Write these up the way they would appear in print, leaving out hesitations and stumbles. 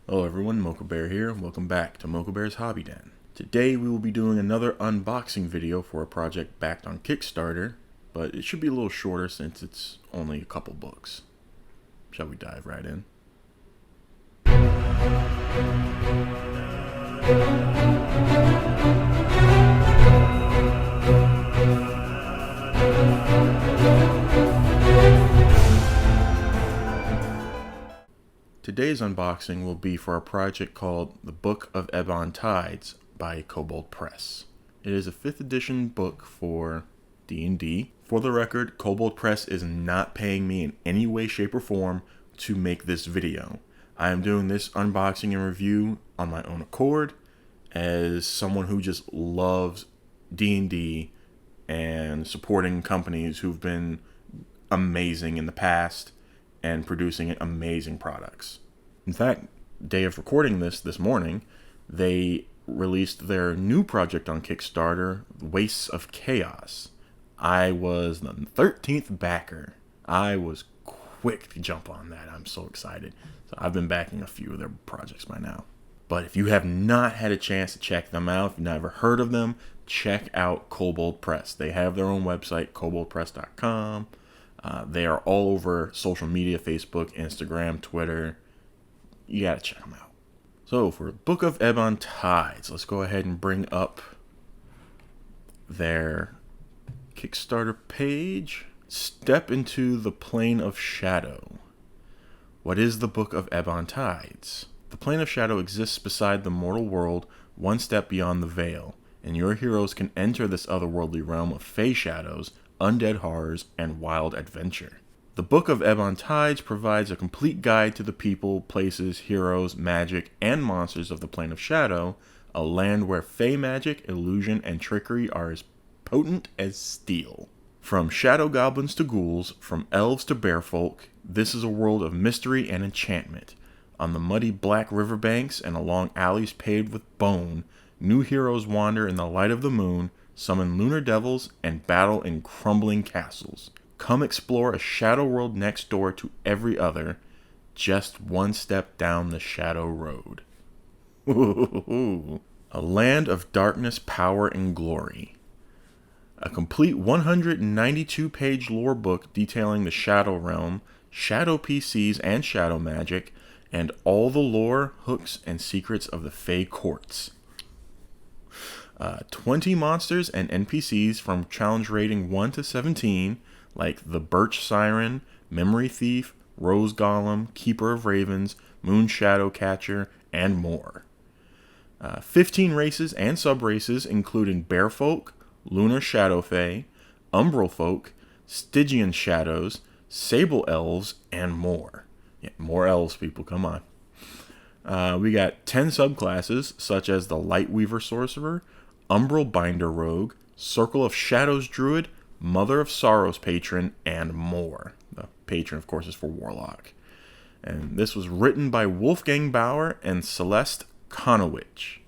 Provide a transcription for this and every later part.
Hello everyone, Mocha Bear here, and welcome back to Mocha Bear's Hobby Den. Today we will be doing another unboxing video for a project backed on Kickstarter, but it should be a little shorter since it's only a couple books. Shall we dive right in? Today's unboxing will be for a project called The Book of Ebon Tides by Kobold Press. It is a 5th edition book for D&D. For the record, Kobold Press is not paying me in any way, shape, or form to make this video. I am doing this unboxing and review on my own accord as someone who just loves D&D and supporting companies who've been amazing in the past and producing amazing products. In fact, day of recording this morning, they released their new project on Kickstarter, Wastes of Chaos. I was the 13th backer. I was quick to jump on that. I'm so excited. So I've been backing a few of their projects by now. But if you have not had a chance to check them out, if you've never heard of them, check out Kobold Press. They have their own website, koboldpress.com. They are all over social media, Facebook, Instagram, Twitter. You gotta check them out. So for Book of Ebon Tides, let's go ahead and bring up their Kickstarter page. Step into the Plane of Shadow. What is the Book of Ebon Tides? The Plane of Shadow exists beside the mortal world, one step beyond the veil, and your heroes can enter this otherworldly realm of Fey shadows, undead horrors, and wild adventure. The Book of Ebon Tides provides a complete guide to the people, places, heroes, magic, and monsters of the Plane of Shadow, a land where Fey magic, illusion, and trickery are as potent as steel. From shadow goblins to ghouls, from elves to bearfolk, this is a world of mystery and enchantment. On the muddy black riverbanks and along alleys paved with bone, new heroes wander in the light of the moon, summon lunar devils, and battle in crumbling castles. Come explore a shadow world next door to every other, just one step down the shadow road. A land of darkness, power, and glory. A complete 192-page lore book detailing the Shadow Realm, Shadow PCs and Shadow Magic, and all the lore, hooks, and secrets of the Fey Courts. 20 monsters and NPCs from challenge rating 1 to 17, like the Birch Siren, Memory Thief, Rose Golem, Keeper of Ravens, Moon Shadow Catcher, and more. 15 races and subraces, including Bearfolk, Lunar Shadow Fae, Umbral Folk, Stygian Shadows, Sable Elves, and more. Yeah, more elves, people, come on. We got 10 subclasses, such as the Lightweaver Sorcerer, Umbral Binder Rogue, Circle of Shadows Druid, Mother of Sorrows Patron, and more. The Patron, of course, is for Warlock. And this was written by Wolfgang Bauer and Celeste Konowich.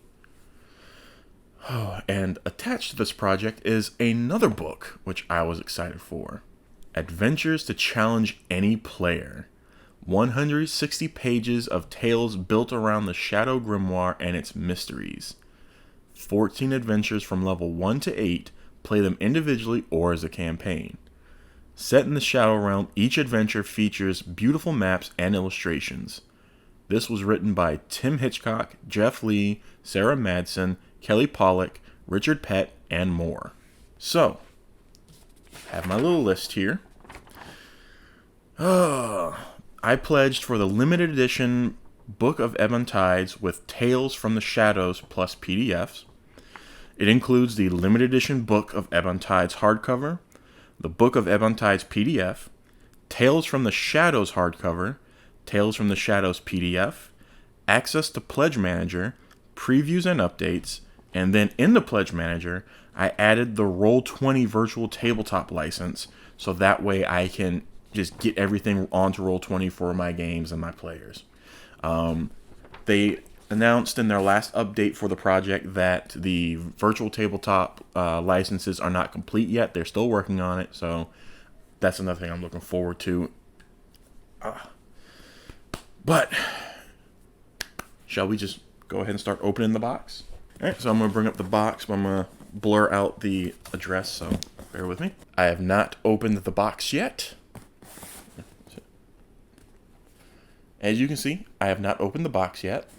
Oh, and attached to this project is another book, which I was excited for. Adventures to Challenge Any Player. 160 pages of tales built around the Shadow Grimoire and its mysteries. 14 adventures from level 1 to 8, play them individually or as a campaign. Set in the Shadow Realm, each adventure features beautiful maps and illustrations. This was written by Tim Hitchcock, Jeff Lee, Sarah Madsen, Kelly Pollock, Richard Pett, and more. So, I have my little list here. I pledged for the limited edition Book of Ebon Tides with Tales from the Shadows plus PDFs. It includes the limited edition Book of Ebon Tides hardcover, the Book of Ebon Tides PDF, Tales from the Shadows hardcover, Tales from the Shadows PDF, access to Pledge Manager, previews and updates, and then in the Pledge Manager, I added the Roll20 virtual tabletop license, so that way I can just get everything onto Roll20 for my games and my players. They announced in their last update for the project that the virtual tabletop licenses are not complete yet. They're still working on it, so that's another thing I'm looking forward to. But shall we just go ahead and start opening the box? Alright, so I'm going to bring up the box, but I'm going to blur out the address, so bear with me. I have not opened the box yet. As you can see, I have not opened the box yet.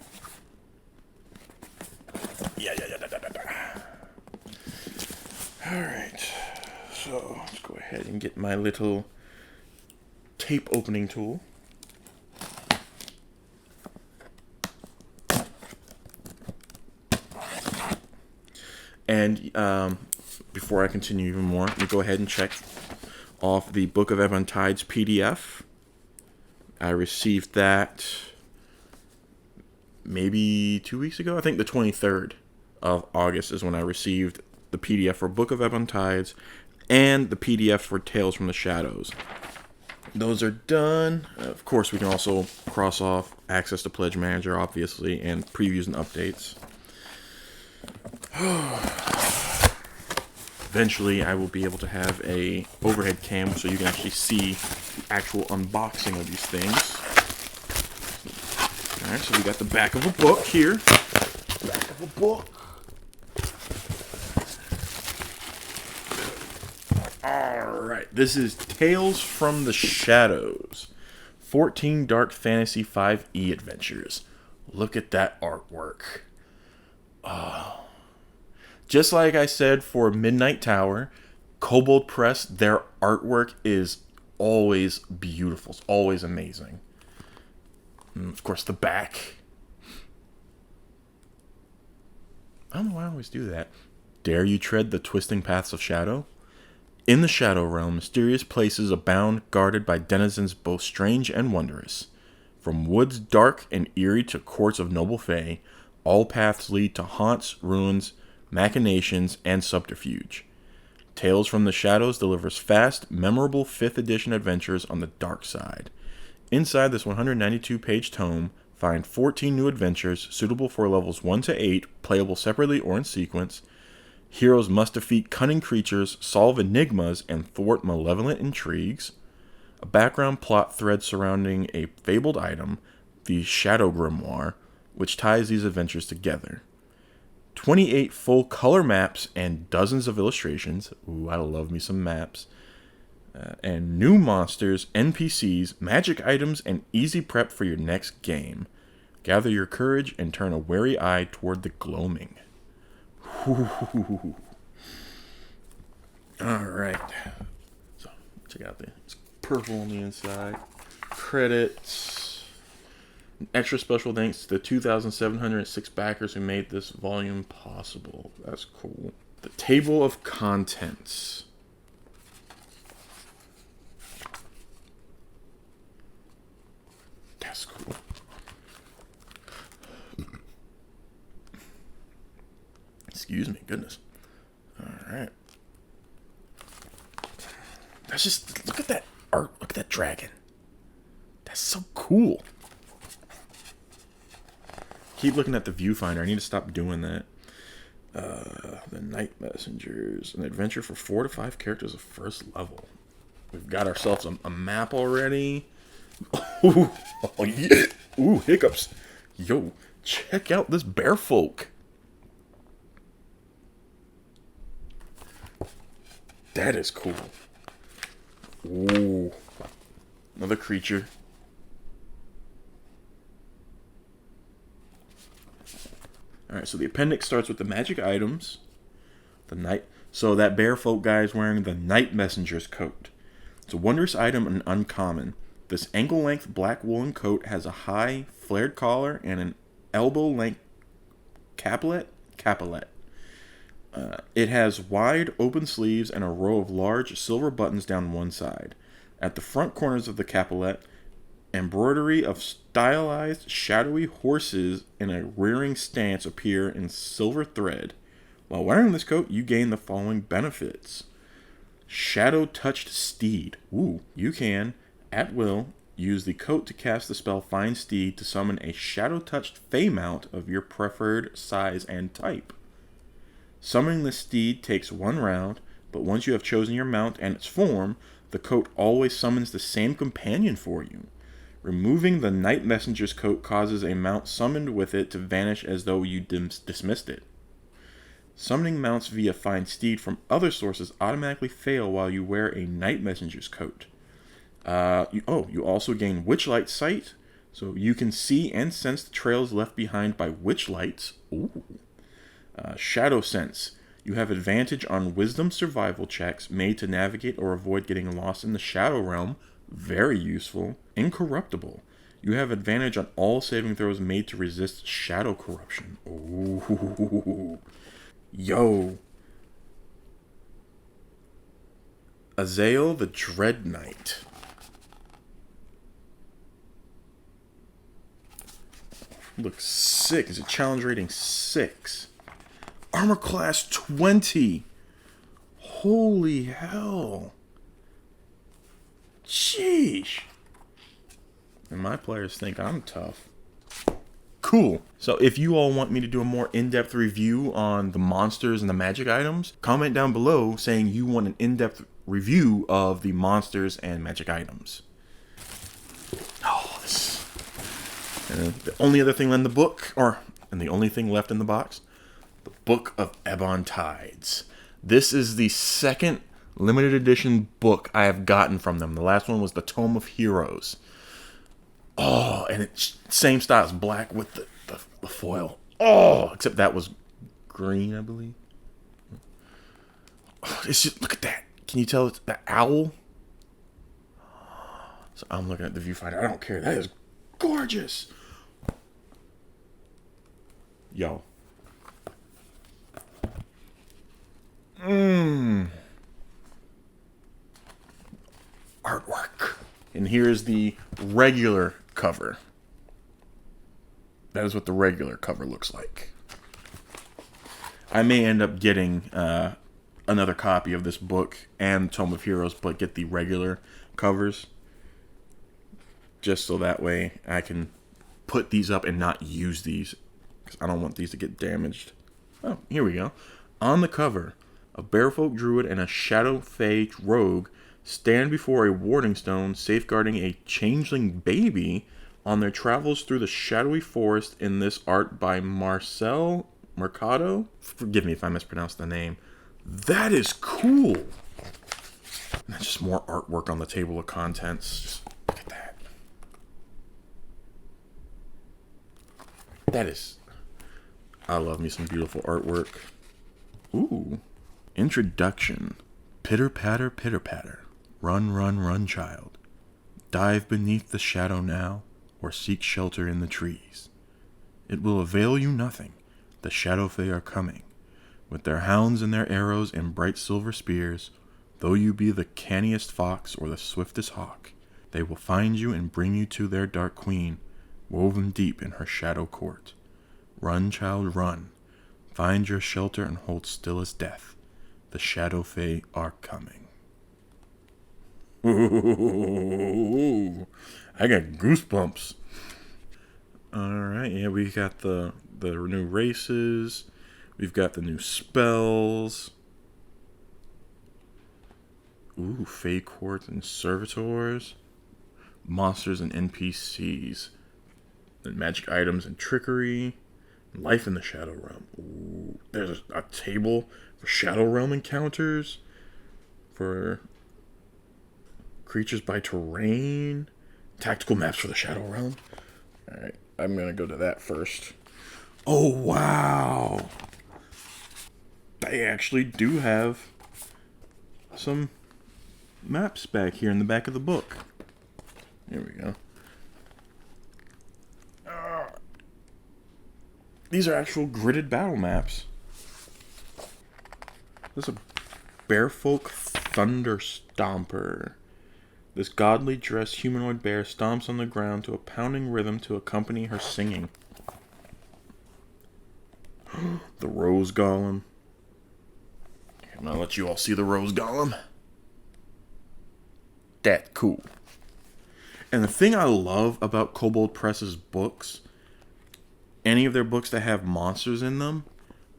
Alright, so let's go ahead and get my little tape opening tool. And before I continue even more, let me go ahead and check off the Book of Ebon Tides PDF. I received that maybe 2 weeks ago. I think the 23rd of August is when I received the PDF for Book of Ebon Tides and the PDF for Tales from the Shadows. Those are done. Of course, we can also cross off access to Pledge Manager, obviously, and previews and updates. Eventually, I will be able to have a overhead cam so you can actually see the actual unboxing of these things. Alright, so we got the back of a book here. Back of a book. Alright, this is Tales from the Shadows. 14 Dark Fantasy 5e Adventures. Look at that artwork. Just like I said for Midnight Tower, Kobold Press, their artwork is always beautiful. It's always amazing. And of course, the back. I don't know why I always do that. Dare you tread the twisting paths of shadow? In the Shadow Realm, mysterious places abound, guarded by denizens both strange and wondrous. From woods dark and eerie to courts of noble Fey, all paths lead to haunts, ruins, machinations, and subterfuge. Tales from the Shadows delivers fast, memorable 5th edition adventures on the dark side. Inside this 192-page tome, find 14 new adventures suitable for levels 1 to 8, playable separately or in sequence. Heroes must defeat cunning creatures, solve enigmas, and thwart malevolent intrigues. A background plot thread surrounding a fabled item, the Shadow Grimoire, which ties these adventures together. 28 full color maps and dozens of illustrations. Ooh, I love me some maps. And new monsters, NPCs, magic items, and easy prep for your next game. Gather your courage and turn a wary eye toward the gloaming. Alright. So, check out it's purple on the inside. Credits. Extra special thanks to the 2,706 backers who made this volume possible. That's cool. The table of contents. That's cool. Excuse me, goodness. Alright. That's just, look at that art. Look at that dragon. That's so cool. Keep looking at the viewfinder. I need to stop doing that. The Night Messengers. An adventure for 4 to 5 characters of first level. We've got ourselves a map already. Oh yeah. Ooh, hiccups. Yo, check out this bear folk. That is cool. Ooh. Another creature. Alright, so the appendix starts with the magic items. So that bear folk guy is wearing the Night Messenger's coat. It's a wondrous item and uncommon. This ankle-length black woolen coat has a high, flared collar and an elbow-length capelet. It has wide, open sleeves and a row of large silver buttons down one side. At the front corners of the capelet, embroidery of stylized, shadowy horses in a rearing stance appear in silver thread. While wearing this coat, you gain the following benefits. Shadow-touched steed. Ooh, you can, at will, use the coat to cast the spell Find Steed to summon a shadow-touched Fey mount of your preferred size and type. Summoning the steed takes 1 round, but once you have chosen your mount and its form, the coat always summons the same companion for you. Removing the Night Messenger's coat causes a mount summoned with it to vanish as though you dismissed it. Summoning mounts via Find Steed from other sources automatically fail while you wear a Night Messenger's coat. You also gain Witchlight Sight, so you can see and sense the trails left behind by witchlights. Ooh. Shadow Sense. You have advantage on Wisdom survival checks made to navigate or avoid getting lost in the Shadow Realm. Very useful. Incorruptible. You have advantage on all saving throws made to resist shadow corruption. Ooh. Yo. Azael the Dread Knight. Looks sick. Is it challenge rating 6? Armor class 20. Holy hell. Sheesh. And my players think I'm tough. Cool. So if you all want me to do a more in-depth review on the monsters and the magic items, comment down below saying you want an in-depth review of the monsters and magic items. Oh, this. And the only other thing in the book, and the only thing left in the box, the Book of Ebon Tides. This is the second limited edition book I have gotten from them. The last one was the Tome of Heroes. Oh, and it's same style as black with the foil. Oh, except that was green, I believe. Oh, it's just, look at that. Can you tell it's the owl? So I'm looking at the viewfinder. I don't care. That is gorgeous. Yo. Artwork. And here's the regular cover. That is what the regular cover looks like. I may end up getting another copy of this book and Tome of Heroes, but get the regular covers. Just so that way I can put these up and not use these. Because I don't want these to get damaged. Oh, here we go. On the cover, a Bearfolk Druid and a Shadow Fey Rogue stand before a warding stone safeguarding a changeling baby on their travels through the shadowy forest in this art by Marcel Mercado. Forgive me if I mispronounced the name. That is cool. And that's just more artwork on the table of contents. Just look at that. That is... I love me some beautiful artwork. Ooh. Introduction. Pitter patter, pitter patter. Run, run, run, child. Dive beneath the shadow now, or seek shelter in the trees. It will avail you nothing. The Shadow Fey are coming. With their hounds and their arrows and bright silver spears, though you be the canniest fox or the swiftest hawk, they will find you and bring you to their dark queen, woven deep in her shadow court. Run, child, run. Find your shelter and hold still as death. The Shadow Fey are coming. Ooh, I got goosebumps. Alright, yeah, we got the new races. We've got the new spells. Ooh, Fey Courts and Servitors. Monsters and NPCs. And magic items and trickery. Life in the Shadow Realm. Ooh, there's a table for Shadow Realm encounters. For creatures by terrain. Tactical maps for the Shadow Realm. Alright, I'm going to go to that first. Oh, wow. They actually do have some maps back here in the back of the book. Here we go. These are actual gridded battle maps. This is a Bearfolk Thunder Stomper. This godly dressed humanoid bear stomps on the ground to a pounding rhythm to accompany her singing. The Rose Golem. I'm gonna let you all see the Rose Golem. That cool. And the thing I love about Kobold Press's books, any of their books that have monsters in them,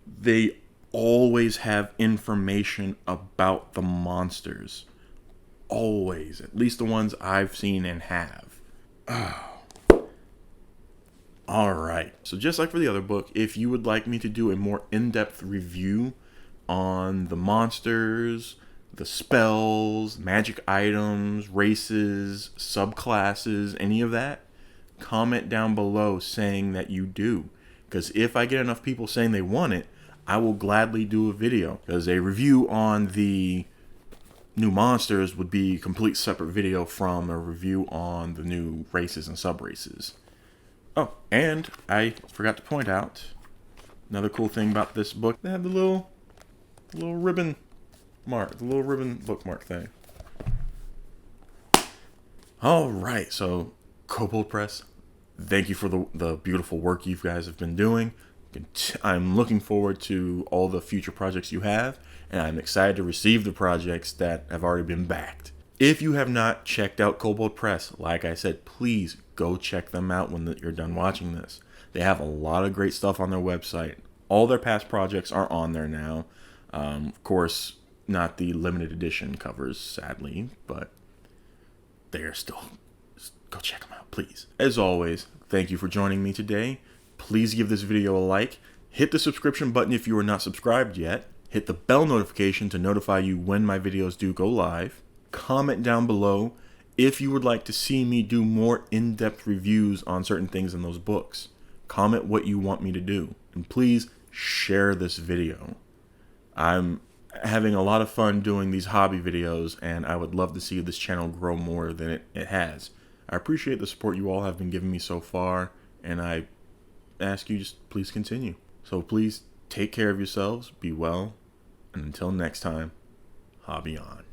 they always have information about the monsters. Always. At least the ones I've seen and have. Alright, so just like for the other book, if you would like me to do a more in-depth review on the monsters, the spells, magic items, races, subclasses, any of that, comment down below saying that you do. Because if I get enough people saying they want it, I will gladly do a video. Because a review on the new monsters would be a complete separate video from a review on the new races and subraces. Oh, and I forgot to point out another cool thing about this book. They have the little ribbon mark, the little ribbon bookmark thing. All right, so Kobold Press, thank you for the beautiful work you guys have been doing. I'm looking forward to all the future projects you have, and I'm excited to receive the projects that have already been backed. If you have not checked out Kobold Press, like I said, please go check them out when you're done watching this. They have a lot of great stuff on their website. All their past projects are on there now. Of course, not the limited edition covers, sadly, but they're still... Go check them out, please. As always, thank you for joining me today. Please give this video a like. Hit the subscription button if you are not subscribed yet. Hit the bell notification to notify you when my videos do go live. Comment down below if you would like to see me do more in-depth reviews on certain things in those books. Comment what you want me to do. And please share this video. I'm having a lot of fun doing these hobby videos, and I would love to see this channel grow more than it has. I appreciate the support you all have been giving me so far, and I ask you just please continue. So please take care of yourselves, be well, and until next time, hobby on.